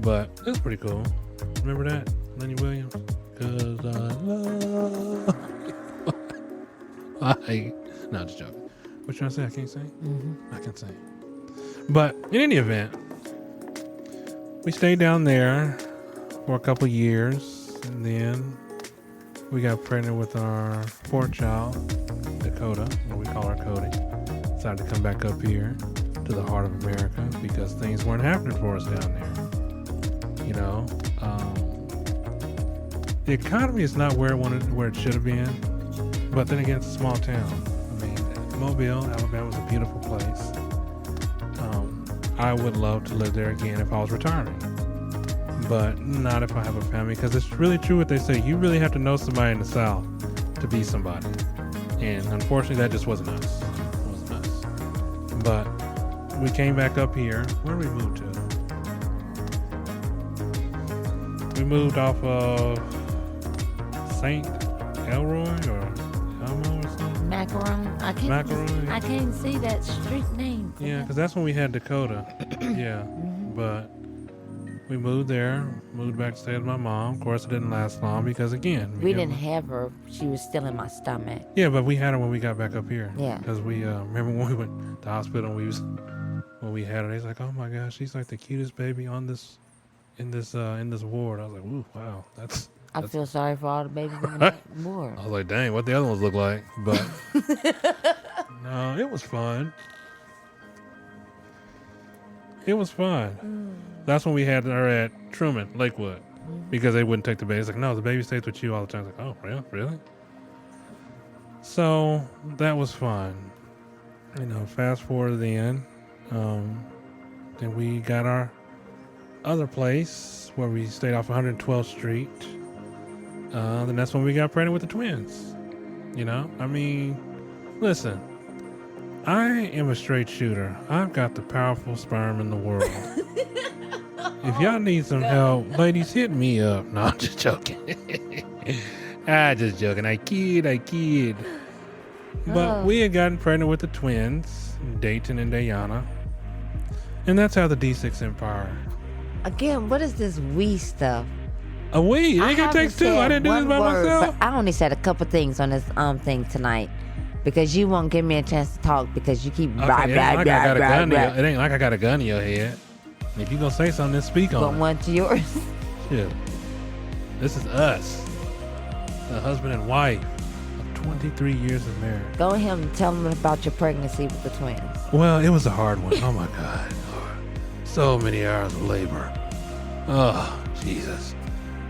But it was pretty cool. Remember that, Lenny Williams? 'Cause no, just joking. What you trying to say? I can't sing. I can sing. But in any event, we stayed down there for a couple years, and then we got pregnant with our 4th child, Dakota, what we call her Cody. Decided to come back up here to the heart of America because things weren't happening for us down there. You know, the economy is not where it should have been, but then again, it's a small town. I mean, Mobile, Alabama is a beautiful place. I would love to live there again if I was retiring, but not if I have a family, because it's really true what they say. You really have to know somebody in the South to be somebody, and unfortunately, that just wasn't us. It wasn't us. But we came back up here. Where did we move to? We moved off of St. Elroy or Elmo or something. Macaron. Macaron. I can't see that street name. Yeah, because that's when we had Dakota. Yeah, but we moved there, moved back to stay with my mom. Of course, it didn't last long because, again, We didn't have her. She was still in my stomach. Yeah, but we had her when we got back up here. Yeah. Because we remember when we went to the hospital and when we had her, they was like, "Oh my gosh, she's like the cutest baby on this in this ward." I was like, "Ooh, wow, that's." I feel sorry for all the babies in that ward. I was like, "Dang, what the other ones look like?" But no, it was fun. It was fun. That's when we had her at Truman, Lakewood, because they wouldn't take the baby. It's like, no, the baby stays with you all the time. It's like, oh, really? So that was fun. You know, fast forward to the end. Then we got our other place where we stayed off 112th Street. Then that's when we got pregnant with the twins. You know, I mean, listen, I am a straight shooter. I've got the powerful sperm in the world. If y'all need some help, ladies, hit me up. No, I'm just joking. Just joking. I kid. But we had gotten pregnant with the twins, Dayton and Diana. And that's how the D6 Empire. Again, what is this we stuff? A we? It haven't takes two. I said didn't do this one by word, myself. but I only said a couple things on this thing tonight because you won't give me a chance to talk because you keep Okay, it ain't like I got a gun in your head. If you gonna say something, then speak on But it. one to yours. Shit. This is us. The husband and wife of 23 years of marriage. Go ahead and tell them about your pregnancy with the twins. Well, it was a hard one. Oh my God. So many hours of labor. Oh, Jesus.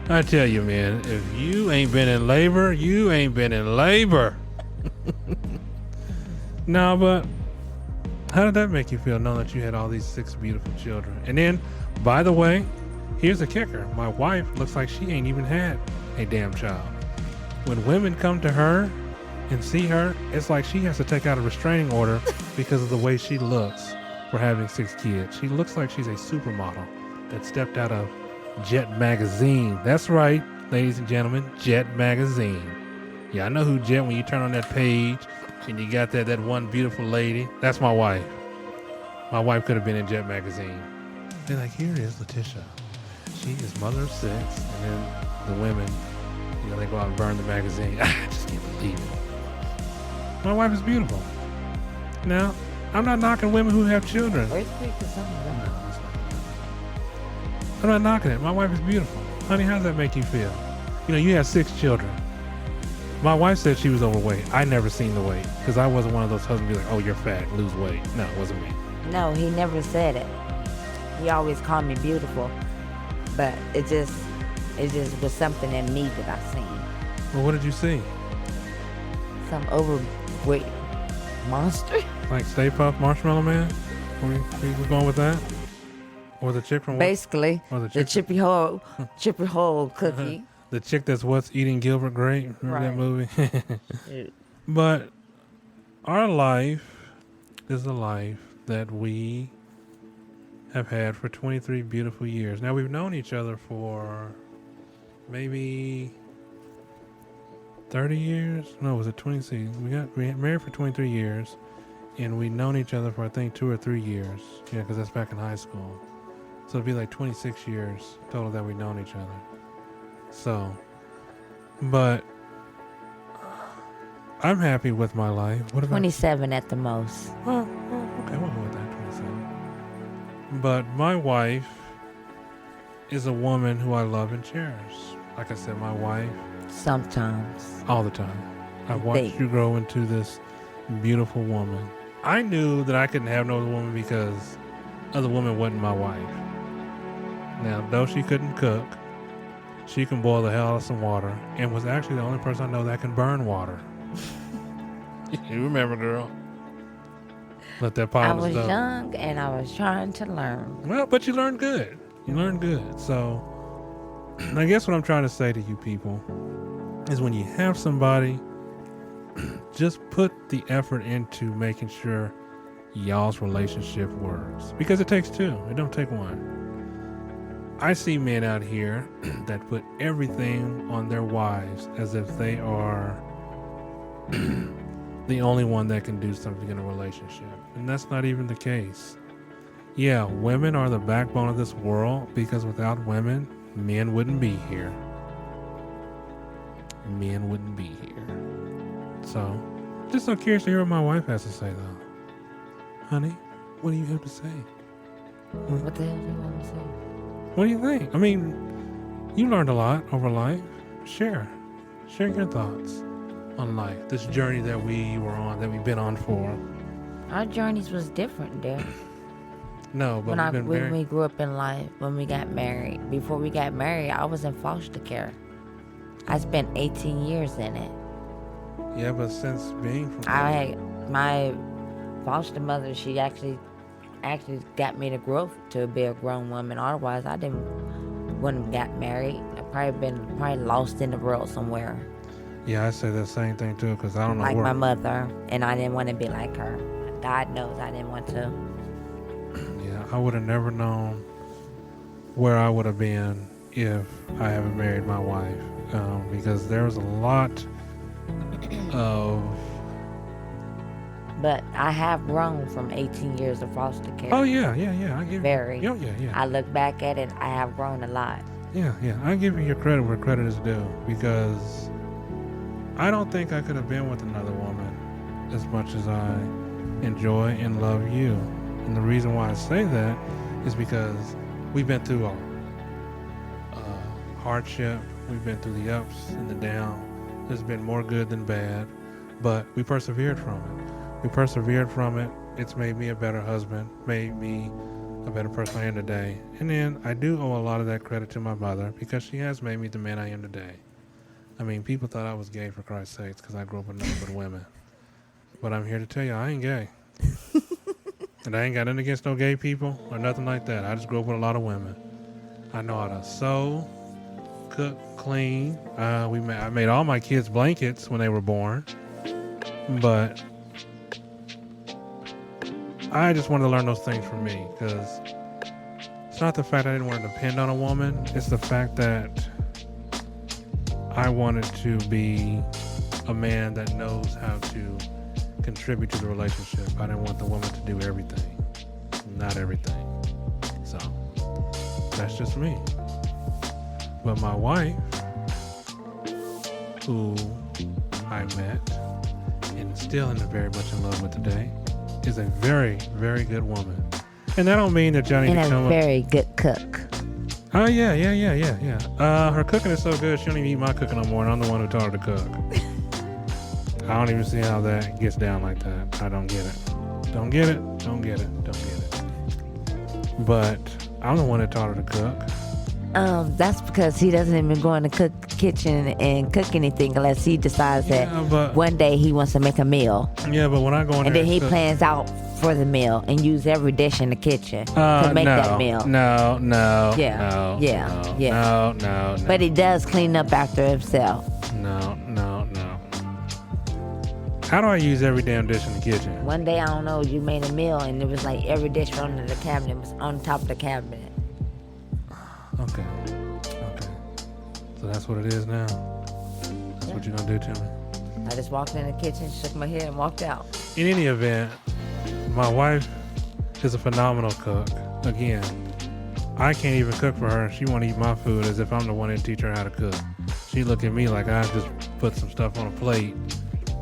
I tell you, man, if you ain't been in labor, you ain't been in labor. No, but how did that make you feel knowing that you had all these 6 beautiful children? And then, by the way, here's the kicker. My wife looks like she ain't even had a damn child. When women come to her and see her, it's like she has to take out a restraining order because of the way she looks for having 6 kids. She looks like she's a supermodel that stepped out of Jet Magazine. That's right, ladies and gentlemen, Jet Magazine. Yeah, I know who Jet, when you turn on that page and you got that one beautiful lady. That's my wife. My wife could have been in Jet Magazine. They're like, here is Letitia. She is mother of 6. And then the women, you know, they go out and burn the magazine. I just can't believe it. My wife is beautiful. Now, I'm not knocking women who have children. Earthquake or something. I'm not knocking it. My wife is beautiful. Honey, how does that make you feel? You know, you have 6 children. My wife said she was overweight. I never seen the weight because I wasn't one of those husbands be like, oh, you're fat, lose weight. No, it wasn't me. No, he never said it. He always called me beautiful, but it just was something in me that I seen. Well, what did you see? Some overweight monster. Like Stay Puft Marshmallow Man? We going with that? Or the chick from Basically, or the Chippy Hole cookie. the chick that's What's Eating Gilbert Grape? Remember that movie? But our life is a life that we have had for 23 beautiful years. Now, we've known each other for maybe 30 years? No, was it 26? We got married for 23 years, and we've known each other for, I think, 2 or 3 years. Yeah, because that's back in high school. So it'd be like 26 years total that we've known each other. So, but I'm happy with my life. What about 27 at the most. Well, okay, we'll go with that, 27. But my wife is a woman who I love and cherish. Like I said, my wife. Sometimes. All the time. I've watched you grow into this beautiful woman. I knew that I couldn't have no other woman because other woman wasn't my wife. Now, though she couldn't cook, she can boil the hell out of some water, and was actually the only person I know that can burn water. You remember, girl? Let that pile I of was stuff. young and I was trying to learn. Well, but you learned good. You learned good. So, I guess what I'm trying to say to you people is when you have somebody, just put the effort into making sure y'all's relationship works. Because it takes two. It don't take one. I see men out here that put everything on their wives as if they are the only one that can do something in a relationship. And that's not even the case. Yeah, women are the backbone of this world because without women, men wouldn't be here. Men wouldn't be here. So, just so curious to hear what my wife has to say though. Honey, what do you have to say? What the hell do you want to say? What do you think? I mean, you learned a lot over life. Share your thoughts on life. This journey that we were on, that we've been on for. Our journeys was different there. No, but we've been when married. we grew up in life, when we got married. Before we got married, I was in foster care. I spent 18 years in it. Yeah, but since being from My foster mother, she actually got me to grow up to be a grown woman. Otherwise, wouldn't have got married. I'd probably lost in the world somewhere. Yeah, I say the same thing too, because I don't know Like where. my mother, and I didn't want to be like her. God knows I didn't want to. Yeah, I would have never known where I would have been if I haven't married my wife, because there was a lot of. But I have grown from 18 years of foster care. Oh yeah. I give Very. you. Yeah. I look back at it, I have grown a lot. Yeah. I give you your credit where credit is due, because I don't think I could have been with another woman as much as I enjoy and love you. And the reason why I say that is because we've been through all hardship. We've been through the ups and the downs. There's been more good than bad, but we persevered from it. It's made me a better husband, made me a better person I am today. And then I do owe a lot of that credit to my mother, because she has made me the man I am today. I mean, people thought I was gay, for Christ's sakes, because I grew up with nothing but women. But I'm here to tell you, I ain't gay. And I ain't got nothing against no gay people or nothing like that. I just grew up with a lot of women. I know how to sew, cook, clean. I made all my kids blankets when they were born. But I just wanted to learn those things for me, because it's not the fact I didn't want to depend on a woman. It's the fact that I wanted to be a man that knows how to contribute to the relationship. I didn't want the woman to do everything. Not everything. So, that's just me. But my wife, who I met and still am very much in love with today, is a very, very good woman. And that don't mean that y'all need And to come a up. very good cook. Oh, yeah. Her cooking is so good, she don't even eat my cooking no more, and I'm the one who taught her to cook. I don't even see how that gets down like that. I don't get it. Don't get it. But I'm the one that taught her to cook. That's because he doesn't even go in the kitchen and cook anything unless he decides Yeah, that but- one day he wants to make a meal. Yeah, but when I go in And there then he cook- plans out for the meal and use every dish in the kitchen to make that meal. No. Yeah. No. But he does clean up after himself. No. How do I use every damn dish in the kitchen? One day, I don't know, you made a meal and it was like every dish from the cabinet was on top of the cabinet. Okay. So that's what it is now. That's what you're gonna do to me. I just walked in the kitchen, shook my head, and walked out. In any event, my wife is a phenomenal cook. Again, I can't even cook for her. She want to eat my food as if I'm the one that teach her how to cook. She look at me like I just put some stuff on a plate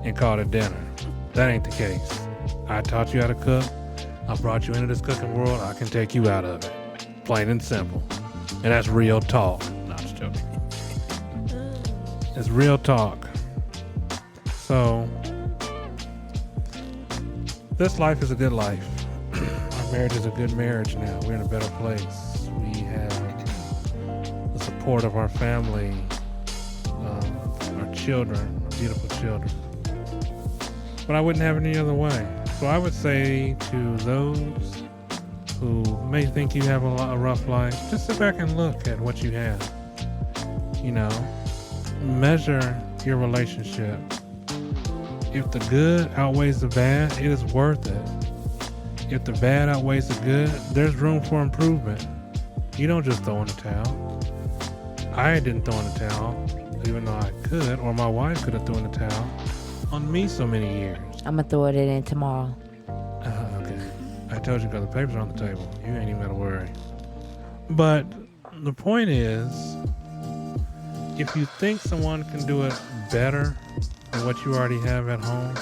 and called it dinner. That ain't the case. I taught you how to cook. I brought you into this cooking world. I can take you out of it. Plain and simple. And that's real talk. No, I'm just joking. It's real talk. So, this life is a good life. Our marriage is a good marriage now. We're in a better place. We have support of our family, our children, our beautiful children. But I wouldn't have it any other way. So I would say to those who may think you have a rough life, just sit back and look at what you have. You know, measure your relationship. If the good outweighs the bad, it is worth it. If the bad outweighs the good, there's room for improvement. You don't just throw in the towel. I didn't throw in the towel, even though I could, or my wife could have thrown the towel on me so many years. I'm gonna throw it in tomorrow. Okay. I told you because the papers are on the table. You ain't even gotta worry. But the point is, if you think someone can do it better than what you already have at home,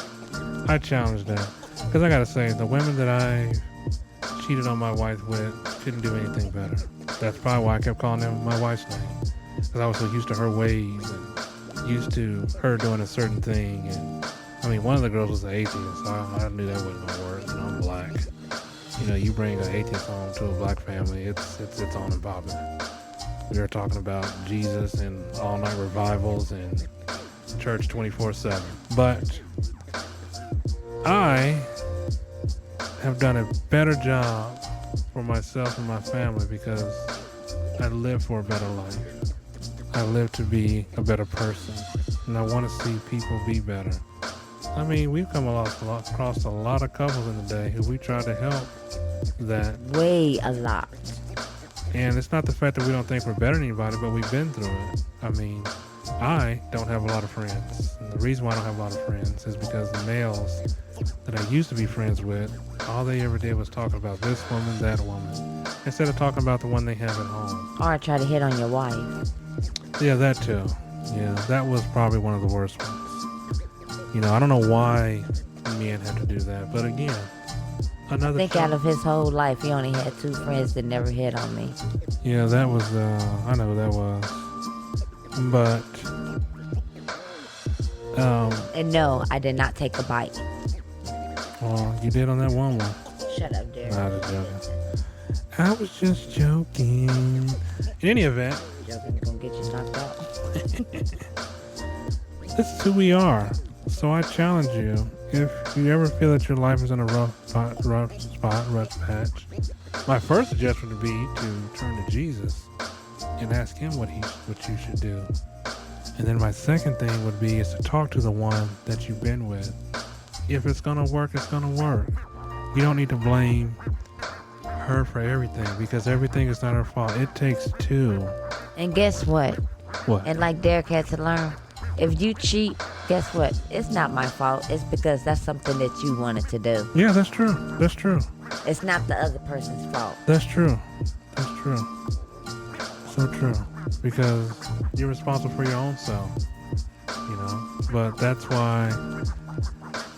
I challenge that. Because I gotta say, the women that I cheated on my wife with couldn't do anything better. That's probably why I kept calling them my wife's name. Because I was so used to her ways and used to her doing a certain thing. And I mean, one of the girls was an atheist, so I knew that wasn't gonna work. You know, I'm black. You know, you bring an atheist home to a black family, it's on and popping. We were talking about Jesus and all-night revivals and church 24/7. But I have done a better job for myself and my family because I live for a better life. I live to be a better person, and I want to see people be better. I mean, we've come across a lot of couples in the day who we try to help that. Way a lot. And it's not the fact that we don't think we're better than anybody, but we've been through it. I mean, I don't have a lot of friends. And the reason why I don't have a lot of friends is because the males that I used to be friends with, all they ever did was talk about this woman, that woman, instead of talking about the one they have at home. Or try to hit on your wife. Yeah, that too. Yeah, that was probably one of the worst ones. You know, I don't know why men had to do that, but again, another. I think out of his whole life, he only had 2 friends that never hit on me. Yeah, that was. I know that was. But. And no, I did not take a bite. Well, you did on that one. Shut up, Derek. I was joking. I was just joking. In any event, Joking gonna get you knocked out. this is who we are. So I challenge you, if you ever feel that your life is in a rough patch, my first suggestion would be to turn to Jesus and ask him what you should do. And then my second thing would be is to talk to the one that you've been with. If it's gonna work, it's gonna work. You don't need to blame her for everything because everything is not her fault. It takes 2. And guess what? What? And like Derek had to learn, if you cheat, guess what? It's not my fault. It's because that's something that you wanted to do. Yeah, that's true. That's true. It's not the other person's fault. That's true. That's true. So true. Because you're responsible for your own self. You know? But that's why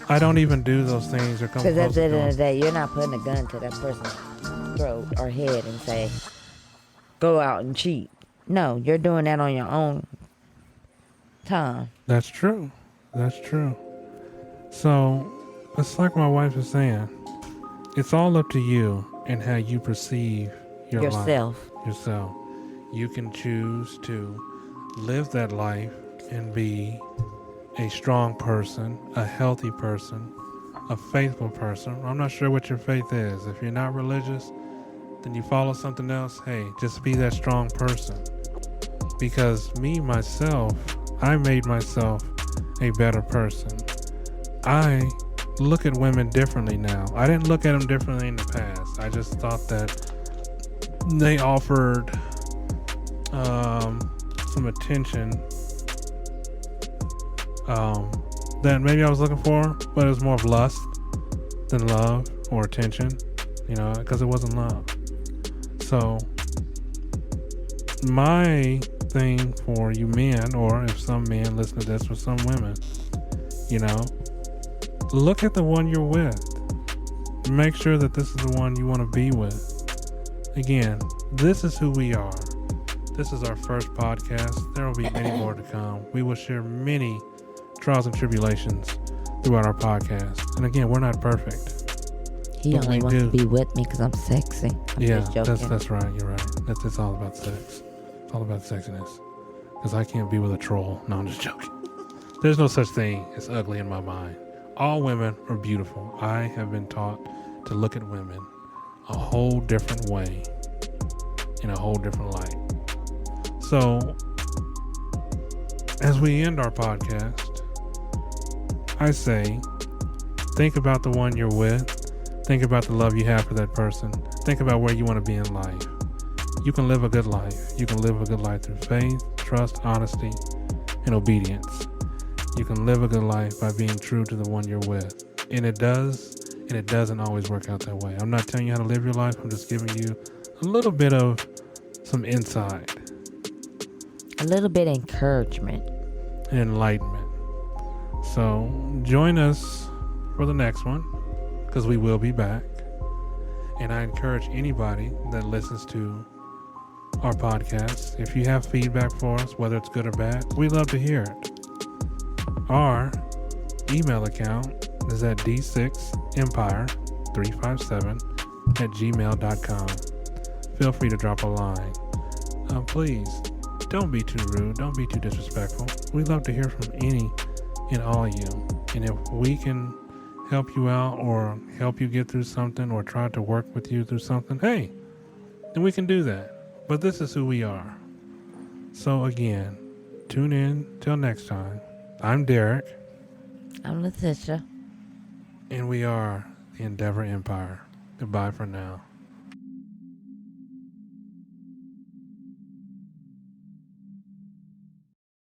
I don't even do those things or come Because at close the to end of doing. the day, you're not putting a gun to that person's throat or head and say, go out and cheat. No, you're doing that on your own time. That's true. That's true. So, it's like my wife is saying. It's all up to you and how you perceive your Yourself. life. Yourself. You can choose to live that life and be a strong person, a healthy person, a faithful person. I'm not sure what your faith is. If you're not religious, then you follow something else. Hey, just be that strong person. Because me, myself, I made myself a better person. I look at women differently now. I didn't look at them differently in the past. I just thought that they offered some attention that maybe I was looking for, but it was more of lust than love or attention, you know, because it wasn't love. So my thing for you men, or if some men listen to this, for some women, you know, look at the one you're with. Make sure that this is the one you want to be with. Again, this is who we are. This is our first podcast. There will be many more to come. We will share many trials and tribulations throughout our podcast. And again, we're not perfect. He But only we wants do. to be with me because I'm sexy. I'm Yeah, just joking. that's right. You're right. It's all about sex. It's all about sexiness. Because I can't be with a troll. No, I'm just joking. There's no such thing as ugly in my mind. All women are beautiful. I have been taught to look at women a whole different way, in a whole different light. So, as we end our podcast, I say, think about the one you're with. Think about the love you have for that person. Think about where you want to be in life. You can live a good life. You can live a good life through faith, trust, honesty, and obedience. You can live a good life by being true to the one you're with. And it does, and it doesn't always work out that way. I'm not telling you how to live your life. I'm just giving you a little bit of some insight. A little bit of encouragement. And enlightenment. So join us for the next one, because we will be back. And I encourage anybody that listens to our podcast, if you have feedback for us, whether it's good or bad, we'd love to hear it. Our email account is at d6empire357@gmail.com. Feel free to drop a line. Please, don't be too rude. Don't be too disrespectful. We'd love to hear from any and all of you. And if we can help you out or help you get through something or try to work with you through something, hey, then we can do that. But this is who we are. So again, tune in till next time. I'm Derek. I'm Letitia. And we are the Endeavor Empire. Goodbye for now.